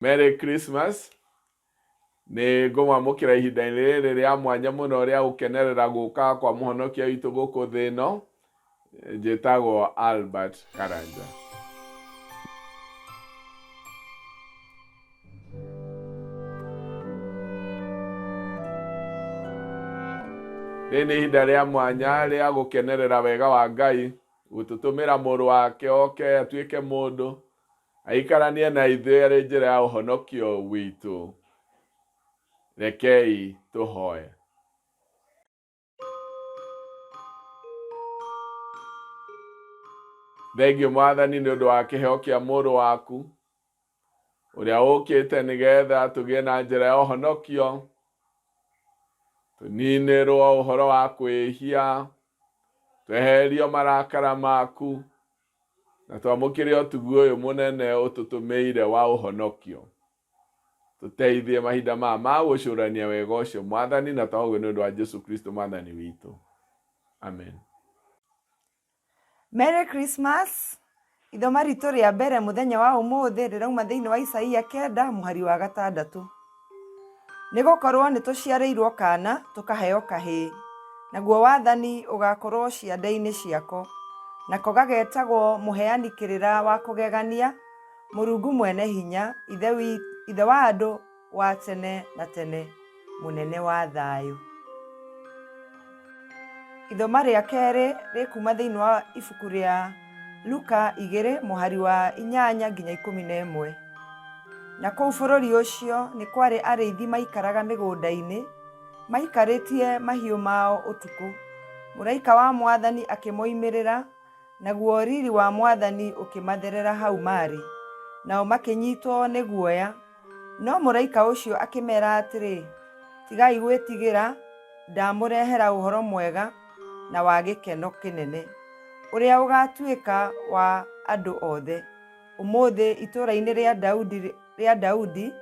Merry Christmas. Nĩ ngũmwamũkĩra ihinda-inĩ rĩrĩ rĩa mwanya mũno rĩa gũkenerera gũka kwa mũhonokia witũ gũkũ thĩ ĩno. Njĩtagwo Albert Karanja. Rĩrĩ nĩ ihinda rĩa mwanya rĩa gũkenerera wega wa Ngai, gũtũtũmĩra mũrũ wake oke atuĩke mũndũ, aikaranie na ithuĩ arĩ njĩra ya ũhonokio witũ. Rekei tũhoe. Thengio Mwathani nĩ ũndũ wa kĩheo kĩa mũrũ waku, ũrĩa ũkĩte nĩgetha tũgĩe na njĩra ya ũhonokio, tũninĩrwo ũhoro wa kwĩhia, tweherio marakara maku, na twamũkĩre ũtugi ũyũ mũnene ũtũtũmĩire wa ũhonokio. Tũteithie mahinda ma gũcũrania wega ũcio Mwathani, na twahoguo nĩ ũndũ wa Jesu Kristo Mwathani witũ. Amen. Merry Christmas. Ithoma ritũ rĩa mbere mũthenya wa ũmũthĩ rĩrauma thĩinĩ wa Isaia 9 mũhari wa 6. Nĩgũkorwo nĩtũciarĩirwo kana tũkaheo kahĩĩ, naguo wathani ũgakorwo ciande-inĩ ciako, nako gagetagwo mũheani kĩrĩra wa kũgegania, Mũrungu mwene hinya, ithe wa andũ wa tene na tene, mũnene wa thayũ. Ithoma rĩa kerĩ rĩkuma thĩinĩ wa ibuku rĩa Luka 2 mũhari wa 8 nginya 11. Na kũu bũrũri ũcio nĩ kwarĩ arĩithi maikaraga mĩgũnda-inĩ, maikarĩtie mahiũ mao ũtukũ. Mũraika wa Mwathani akĩmoimĩrĩra, naguo riri wa Mwathani ũkĩmatherera hau marĩ, nao makĩnyitwo nĩ guoya. No mũraika ũcio akĩmera atĩrĩ, tigai gwĩtigĩra, ndamũrehera ũhoro mwega na wa gĩkeno kĩnene, ũrĩa ũgatuĩka wa andũ othe. Ũmũthĩ itũũra-inĩ rĩa Daudi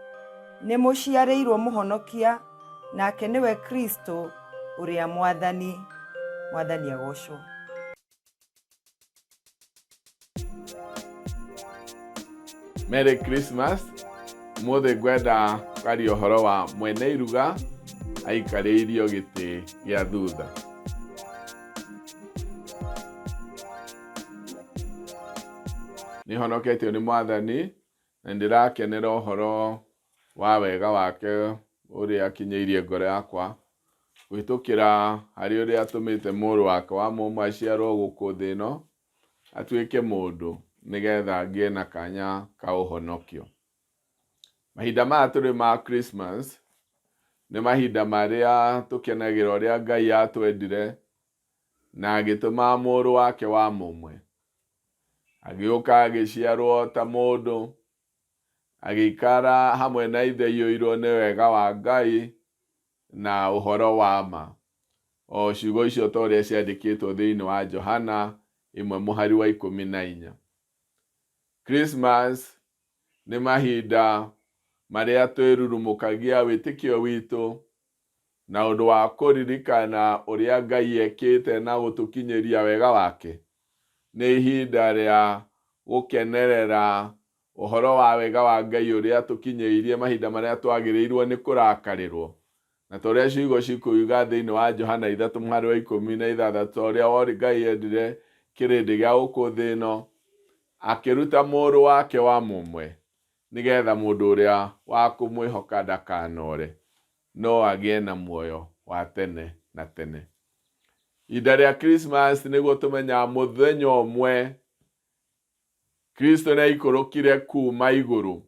nĩ mũciarĩirwo mũhonokia, nake nĩwe Kristo ũrĩa Mwathani. Mwathani agocwo. Merry Christmas. Ũmũthĩ ngwenda kwaria ũhoro wa mwene iruga aikarĩirio gĩtĩ gĩa thutha. Nĩhonoketio nĩ Mwathani, na ndĩrakenera ũhoro wa wega wake ũrĩa akinyĩirie ngoro yakwa, kũhĩtũkĩra harĩ ũrĩa atũmĩte mũrũ wake wa mũmwe aciarwo gũkũ thĩ ĩno, atuĩke mũndũ nĩgetha ngĩe na kanya ka ũhonokio. Mahinda maya tũrĩ ma Christmas nĩ mahinda marĩa tũkenagĩra ũrĩa Ngai atwendire na agĩtũma mũrũ wake wa mũmwe. Agĩũka agĩciarwo ta mũndũ, agĩikara hamwe na ithe aiyũirwo nĩ wega wa Ngai na ũhoro wa ma. O ciugo icio ta ũrĩa ciandĩkĩtwo thĩinĩ wa Johana 1 mũhari wa 14. Christmas nĩ mahinda marĩa twĩrurumũkagia wĩtĩkio witũ na ũndũ wa kũririkana ũrĩa Ngai ekĩte na gũtũkinyĩria wega wake. Nĩ ihinda rĩa gũkenerera ũhoro wa wega wa Ngai ũrĩa tũkinyĩirie mahinda marĩa twagĩrĩirwo nĩ kũrakarĩrwo. Na torĩa ciugo cikuuga thĩinĩ wa Johana 3 mũhari wa 16, ũrĩa Ngai endire kĩrĩndĩ gĩa gũkũ thĩ ĩno, akĩruta mũrũ wake wa mũmwe, nĩgetha mũndũ ũrĩa wa kũmwĩhoka ndakanore, no agĩe na muoyo wa tene na tene. Ihinda rĩa Christmas nĩguo tũmenyaga mũthenya ũmwe Kristo nĩaikũrũkire kuma igũrũ,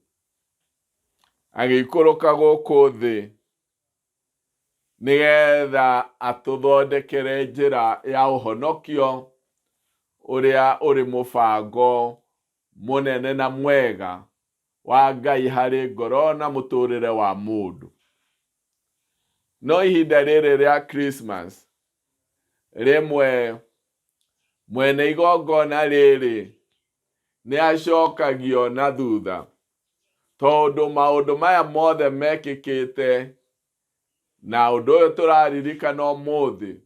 agĩikũrũka gũkũ thĩ nĩgetha atũthondekere njĩra ya ũhonokio ũrĩa ũrĩ mũbango mũnene na mwega wa Ngai harĩ ngoro na mũtũrĩre wa mũndũ. No ihinda rĩrĩ rĩa Christmas, rĩmwe mwene igongona rĩrĩ nĩacokagio na thutha, tondũ maũndũ maya mothe mekĩkĩte na ũndũ ũyũ tũraririkana ũmũthĩ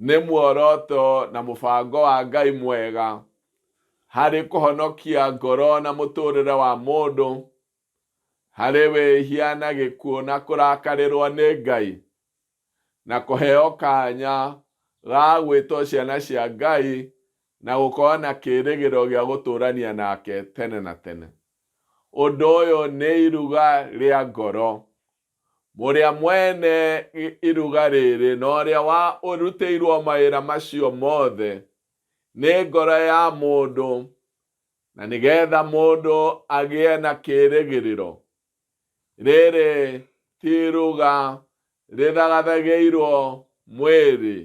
nĩ muoroto na mũbango wa Ngai mwega harĩ kũhonokia ngoro na mũtũrĩre wa mũndũ harĩ wĩhia na gĩkuũ na kũrakarĩrwo nĩ Ngai, na kũheo kanya ga gwĩtwo ciana cia Ngai na gũkorwo na kĩĩrĩgĩrĩro gĩa gũtũũrania nake tene na tene. Ũndũ ũyũ nĩ iruga rĩa ngoro. Mũrĩa mwene iruga rĩrĩ na ũrĩa ũrutĩirwo mawĩra macio mothe nĩ ngoro ya mũndũ, na nĩgetha mũndũ agĩe na kĩĩrĩgĩrĩro. Rĩrĩ ti iruga rĩthagathagĩirwo mwĩrĩ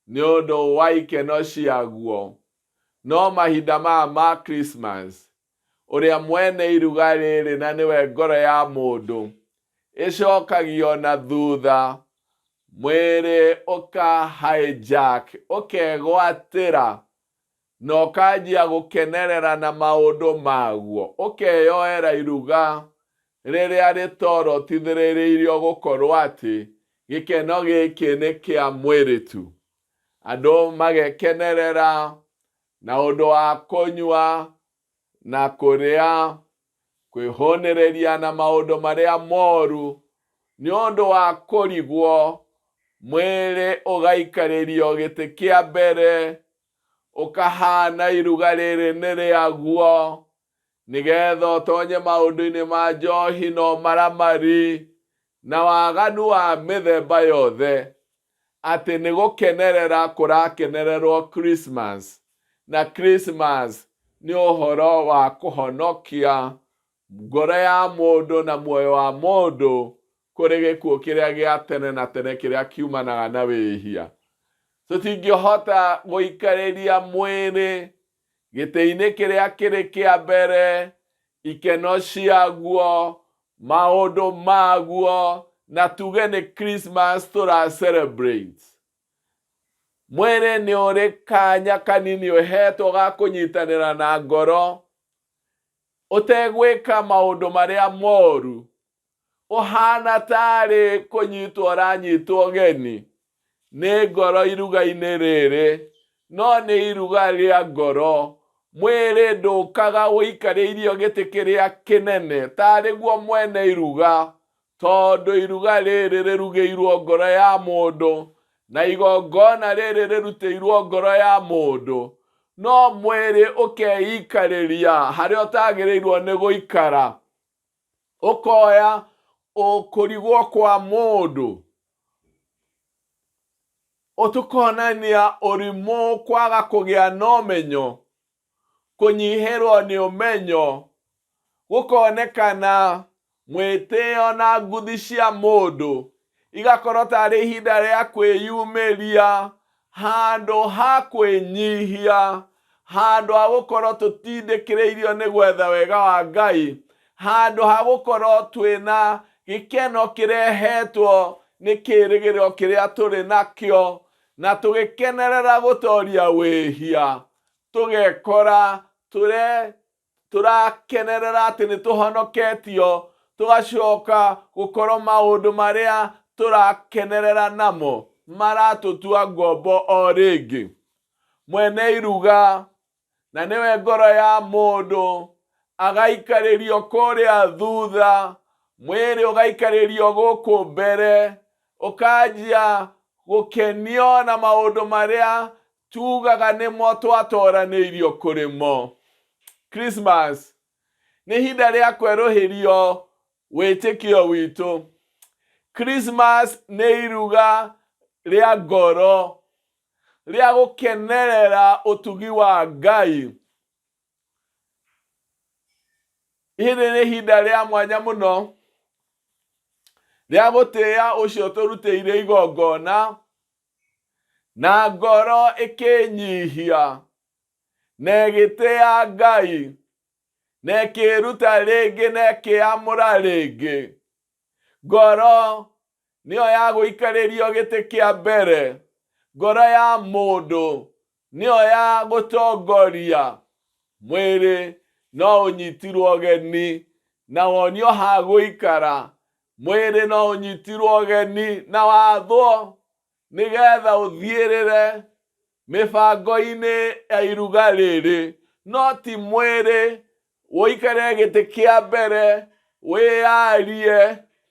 nĩ ũndũ wa ikeno ciaguo, no mahinda maya ma Christmas, ũrĩa mwene iruga rĩrĩ na nĩwe ngoro ya mũndũ, ĩcokagio na thutha, mwĩrĩ hijack, ũkegwatĩra na ũkanjia gũkenerera na maũndũ maguo, ũkeyoera iruga rĩrĩa rĩtorotithĩrĩirio gũkorwo atĩ gĩkeno gĩkĩ nĩ kĩa mwĩrĩ tu. Andũ magekenerera na ũndũ wa kũnyua na kũrĩa, kwĩhũnĩrĩria na maũndũ marĩa moru, nĩ ũndũ wa kũrigwo, mwĩrĩ ũgaikarĩrio gĩtĩ kĩa mbere, ũkahana iruga rĩrĩ nĩ rĩaguo, nĩgetha ũtonye maũndũ-inĩ ma njohi na ũmaramari na waganu wa mĩthemba yothe, atĩ nĩ gũkenerera kũrakenererwo Christmas, na Christmas nĩ ũhoro wa kũhonokia ngoro ya mũndũ na muoyo wa mũndũ kũrĩ gĩkuũ kĩrĩa gĩa tene na tene kĩrĩa kiumanaga na wĩhia. Tũtingĩhota gũikarĩria mwĩrĩ gĩtĩ-inĩ kĩrĩa kĩrĩ kĩa mbere, ikeno ciaguo, maũndũ maguo, na tuge nĩ Christmas tũra celebrate. Mwĩrĩ nĩ ũrĩ kanya kanini ũhetwo ga kũnyitanĩra na ngoro, ũtegwĩka maũndũ marĩa moru, ũhana tarĩ kũnyitwo ũranyitwo geni nĩ ngoro iruga-inĩ rĩrĩ, no nĩ iruga rĩa ngoro. Mwĩrĩ ndũkaga ũikarĩirio gĩtĩ kĩrĩa kĩnene tarĩ guo mwene iruga, tondũ iruga rĩrĩ rĩrugĩirwo ngoro ya mũndũ na igongona rĩrĩ rĩrutĩirwo ngoro ya mũndũ, no mwĩrĩ ũkeikarĩria harĩa ũtagĩrĩirwo nĩ gũikara, ũkoya kũrigwo kwa mũndũ, ũtũkonania ũrimũ, kwaga kũgĩa na ũmenyo, kũnyihĩrwo nĩ ũmenyo, gũkonekana mwĩtĩo na nguthi cia mũndũ igakorwo tarĩ ihinda rĩa kwĩyumĩria, handũ ha kwĩnyihia, handũ ha gũkorwo tũtindĩkĩrĩirio nĩ gwetha wega wa Ngai, handũ ha gũkorwo twĩna gĩkeno kĩrehetwo nĩ kĩĩrĩgĩrĩro kĩrĩa tũrĩ nakĩo, na tũgĩkenerera gũtoria wĩhia, tũgekora tũrakenerera atĩ nĩ tũhonoketio, tũgacoka gũkorwo maũndũ marĩa tũrakenerera namo maratũtua ngombo o rĩngĩ. Mwene iruga, na nĩwe ngoro ya mũndũ, agaikarĩrio kũrĩa thutha, mwĩrĩ ũgaikarĩrio gũkũ mbere, ũkanjia gũkenio na maũndũ marĩa tugaga nĩmo twatoranĩirio kũrĩ mo. Christmas nĩ ihinda rĩa kwerũhĩrio wĩtĩkio witũ. Christmas nĩ iruga rĩa ngoro, rĩa gũkenerera ũtugi wa Ngai. Hĩndĩ nĩ ihinda rĩa mwanya mũno rĩa gũtĩĩa ũcio tũrutĩire igongona, na ngoro ĩkĩnyihia na ĩgĩtĩĩa Ngai, na ĩkĩruta rĩngĩ na ĩkĩamũra rĩngĩ. Ngoro nĩyo ya gũikarĩrio gĩtĩ kĩa mbere, ngoro ya mũndũ nĩyo ya gũtongoria. Mwĩrĩ no ũnyitirwo geni na wonio ha gũikara, mwĩrĩ no ũnyitirwo geni na wathwo nĩgetha ũthiĩrĩre mĩbango-inĩ ya iruga rĩrĩ, no ti mwĩrĩ ũikarĩre gĩtĩ kĩa mbere wĩyarie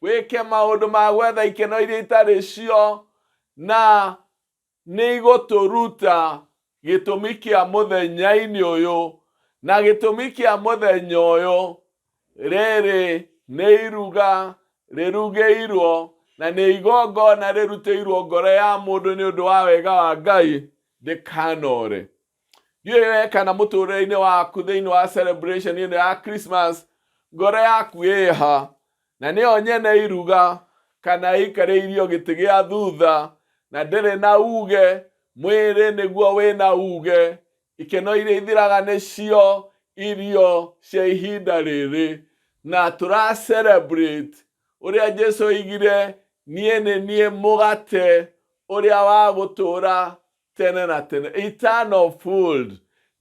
wĩke maũndũ ma gwetha ikeno iria itarĩ cio, na nĩ igũtũruta gĩtũmi kĩa mũthenya-inĩ ũyũ. Na gĩtũmi kĩa mũthenya ũyũ rĩrĩ nĩ iruga rĩrugĩirwo na nĩ igongona rĩrutĩirwo ngoro ya mũndũ nĩ ũndũ wa wega wa Ngai ndĩkanore. Ndiũĩ kana mũtũrĩre-inĩ waku thĩinĩ wa celebration ĩno ya Christmas ngoro yaku ĩha, na nĩyo nyene iruga kana ikarĩirio gĩtĩ gĩa thutha na ndĩrĩ na uge, mwĩrĩ nĩguo wĩna uge, ikeno iria ithiraga nĩcio irio cia ihinda rĩrĩ, na tũra celebrate ũrĩa Jesũ oigire niĩ nĩ niĩ mũgate ũrĩa wa gũtũũra tene na tene, eternal food,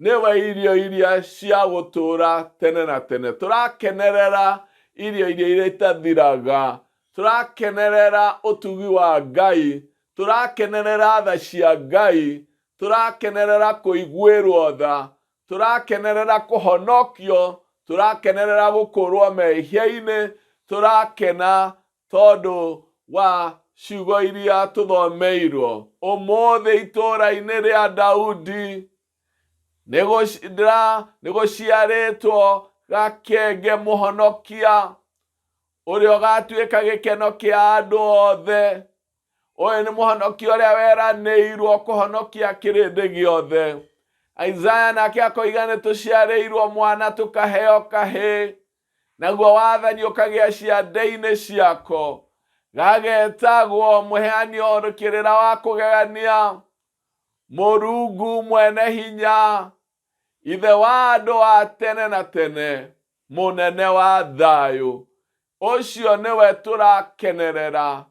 nĩwe irio iria cia gũtũũra tene na tene. Tũrakenerera irio iria itathiraga, tũrakenerera ũtugi wa Ngai, tũrakenerera tha cia Ngai, tũrakenerera kũiguĩrwo tha, tũrakenerera kũhonokio, tũrakenerera gũkũrwo mehia-inĩ, tũrakena tondũ wa ciugo iria tũthomeirwo. Ũmũthĩ itũũra-inĩ rĩa Daudi nĩgũciarĩtwo gakenge mũhonokia ũrĩa ũgatuĩka gĩkeno kĩa andũ othe. Ũyũ nĩ mũhonokia ũrĩa weranĩirwo kũhonokia kĩrĩndĩ gĩothe. Isaiah nake akoiga nĩtũciarĩirwo mwana tũkaheo kahĩĩ, naguo wathani ũkagĩa ciande-inĩ ciako, gagetagwo mũheani orũkĩrĩra wa kũgegania, Mũrungu mwene hinya, ithe wa andũ a tene na tene, mũnene wa thayũ. Ũcio nĩwe tũrakenerera,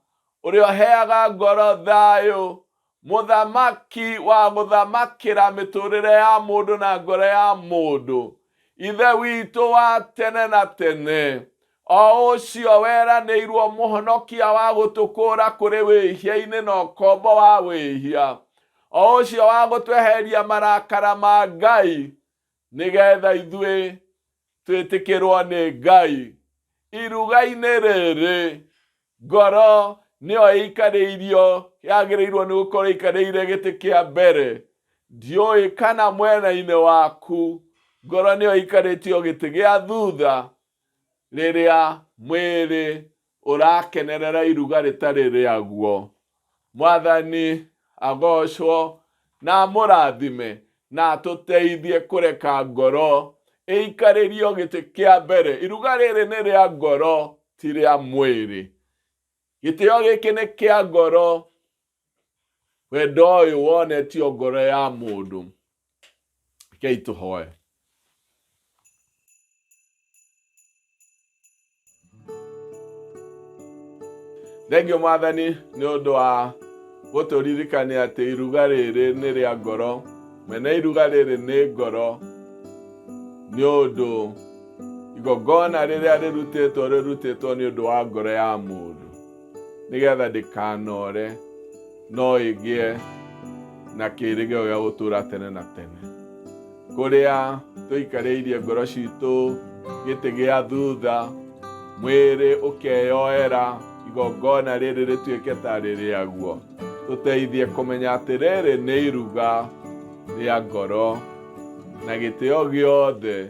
ũrĩa ũheaga ngoro thayũ, mũthamaki wa gũthamakĩra mĩtũrĩre ya mũndũ na ngoro ya mũndũ, ithe witũ wa tene na tene, o ũcio weranĩirwo mũhonokia wa gũtũkũũra kũrĩ wĩhia-inĩ na ũkombo wa wĩhia, o ũcio wa gũtweheria marakara ma Ngai nĩgetha ithuĩ twĩtĩkĩrwo nĩ Ngai. Iruga-inĩ rĩrĩ ngoro nĩyo ĩikarĩirio, yagĩrĩirwo nĩ gũkorwo ĩikarĩire gĩtĩ kĩa mbere. Ndiũĩ kana mwena-inĩ waku ngoro nĩyo ĩikarĩtio gĩtĩ gĩa thutha rĩrĩa mwĩrĩ ũrakenerera iruga rĩtarĩ rĩaguo. Mwathani agocwo na mũrathime na tũteithie kũreka ngoro ĩikarĩrio gĩtĩ kĩa mbere. Iruga rĩrĩ nĩ rĩa ngoro ti rĩa mwĩrĩ. Gĩtĩo gĩkĩ nĩ kĩa ngoro. Wendo ũyũ wonetio ngoro ya mũndũ. Rekei tũhoe. Thengio Mwathani nĩ ũndũ wa gũtũririkania atĩ iruga rĩrĩ nĩ rĩa ngoro. Mwene iruga rĩrĩ nĩ ngoro, nĩ ũndũ igongona rĩrĩa rĩrutĩtwo nĩ ũndũ wa ngoro ya mũndũ, nĩgetha ndĩkanore no ĩgĩe na kĩĩrĩgĩrĩro gĩa gũtũũra tene na tene. Kũrĩa tũikarĩirie ngoro citũ gĩtĩ gĩa thutha, mwĩrĩ ũkeyoera igongona rĩrĩ rĩtuĩke ta rĩrĩaguo. Tũteithie kũmenya atĩ rĩrĩ nĩ iruga rĩa ngoro, na gĩtĩo gĩothe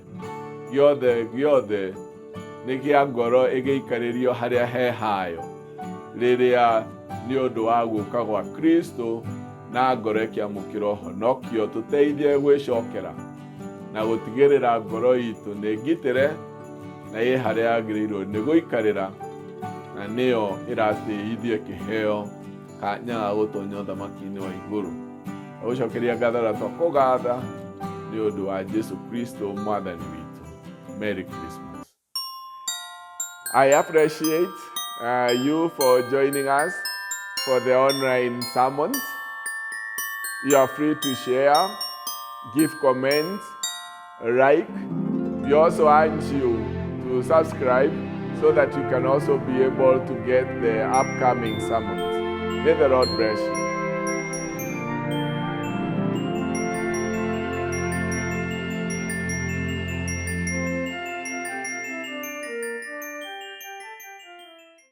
nĩ gĩa ngoro ĩgĩikarĩrio harĩa he hayo, rĩrĩa nĩ ũndũ wa gũũka gwa Kristo na ngoro ĩkĩamũkĩra ũhonokio. Tũteithie gwĩcokera na gũtigĩrĩra ngoro itũ nĩ ngitĩre na ĩ harĩa yagĩrĩirwo nĩ gũikarĩra, na nĩyo ĩratĩithie kĩheo kanya ga gũtonya ũthamaki-inĩ wa igũrũ. Gũcokeria ngatho na twakũgatha nĩ ũndũ wa Jesu Kristo mwathani witũ. Merry Christmas. I appreciate you for joining us for the online sermons. You are free to share, give comments, like. We also urge you to subscribe so that you can also be able to get the upcoming sermons. May the Lord bless you.